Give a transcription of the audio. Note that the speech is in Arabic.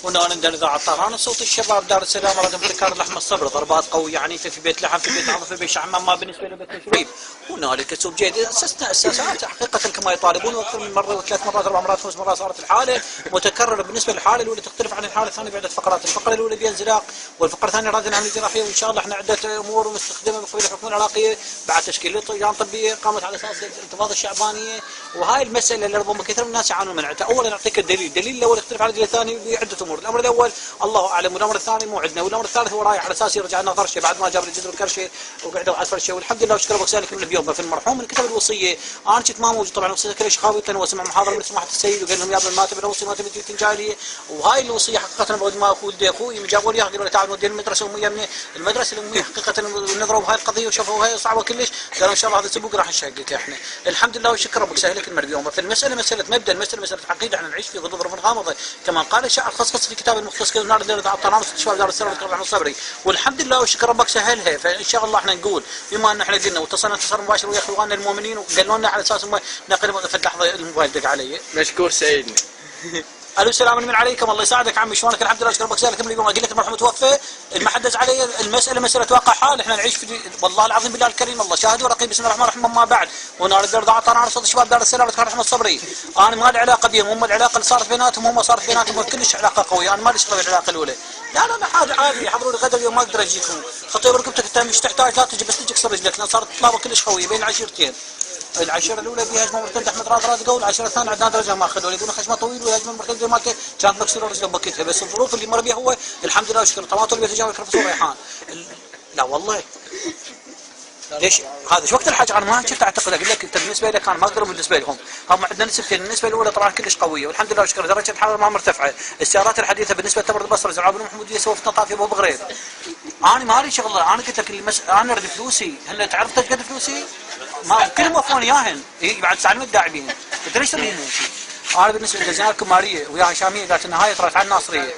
ونحن عندنا اذاعه طهران صوت الشباب دار السلام رقم ابتكار لحم الصبر ضربات قويه عنيفه في بيت لحم في بيت عظف في بيت شعمام ما بالنسبه لبيت تشريف. هنالك اسلوب جيد اسسنا اساسات حقيقه كما يطالبون واكثر من مره وثلاث مرات اربع مرات خمس مرات صارت الحاله متكرره. بالنسبه للحاله الاولى تختلف عن الحاله الثانيه بعده فقرات. الفقره الاولى بها انزلاق والفقره الثانيه راد عمليه جراحيه وان شاء الله احنا عده امور مستخدمه من قبل الحكومه العراقيه بعد تشكيل لجان طبيه قامت على اساس الانتفاضه الشعبانيه. وهاي المساله اللي ربما كثير من الناس يعانون منها. اولا نعطيك الدليل، الدليل الاول يختلف عن الدليل الثاني بعده امور. الامر الاول الله اعلم والامر الثاني مو عندنا والامر الثالث هو رايح على اساس يرجع لنا غرشه بعد ما جاب الجذر الكرشه وقعدوا على فرشه. والحمد لله وشكر بك من اليوم في المرحوم من كتب الوصيه انا كنت ما موجود طبعا الوصيه كل شيء خاوي وسمع محاضره من سماحه السيد وقال لهم يا ابن ما تبي الوصيه ما تبي تنجالي. وهاي الوصيه حقيقه بعد ما ولدي اخوي جابوا لي قالوا لي تعال نودي المدرسه الاميه من المدرسه الاميه حقيقه نظروا بهاي القضيه وشافوا هاي صعبه كلش قالوا ان شاء الله هذا السبوق راح نشقق احنا. الحمد لله وشكر ربك سهل لك اليوم. فالمساله مساله مبدا المساله مساله عقيده احنا نعيش في ظروف غامضه كما قال الشاعر خصخص في كتاب المختص نار الليل الطنان شباب دار السلام الرحمن الصبري. والحمد لله وشكر ربك سهلها. فان شاء الله احنا نقول بما ان احنا قلنا واتصلنا اتصال مباشر ويا اخواننا المؤمنين وقالوا لنا على اساس نقل في اللحظه الموبايل دق علي. مشكور سيدنا. الو السلام من عليكم الله يساعدك عمي شلونك الحمد لله اشكر ربك سالك من اليوم اقول لك المرحوم توفى المحدث علي المساله مساله واقع حال احنا نعيش في والله العظيم بالله الكريم الله شاهد ورقيب بسم الله الرحمن الرحيم ما بعد. ونار الدرد عطانا على صوت الشباب دار السلام الرحمن الصبري. انا ما لي علاقه بهم هم العلاقه اللي صارت بيناتهم هم صارت بيناتهم كلش علاقه قويه انا ما لي شغل بالعلاقه الاولى. لا حاجه عادي يحضروا لي غدا اليوم ما اقدر اجيكم خطيب ركبتك انت مش تحتاج لا تجي بس تجي كسر رجلك لان صارت طلابه كلش قويه بين العشيرتين. العشيره الاولى فيها هجمه مرتده احمد راد قول العشيره الثانيه عندنا درجه ما اخذوا يقولون خشمه طويل والهجمه المرتده مالته كانت مكسوره رجله بكتها بس الظروف اللي مر بها هو الحمد لله وشكر طماطم اللي بيتجاوز البروفيسور ريحان. لا والله ليش هذا شو وقت الحاجه انا ما كنت اعتقد اقول لك انت بالنسبه لك انا ما اقدر بالنسبه لهم هم عندنا نسبتين. النسبه الاولى طبعا كلش قويه والحمد لله وشكر درجه الحراره ما مرتفعه. السيارات الحديثه بالنسبه لتبرد البصره زعاب بن محموديه سووا في طافي ابو بغريب. انا ما لي شغله انا قلت لك انا اريد فلوسي هل تعرف قد فلوسي؟ ما كلهم وفوني اياهن بعد سالمين الداعبين قلت ليش تريدين؟ انا بالنسبه للجزائر الكماريه ويا هشاميه قالت النهايه طلعت على الناصريه.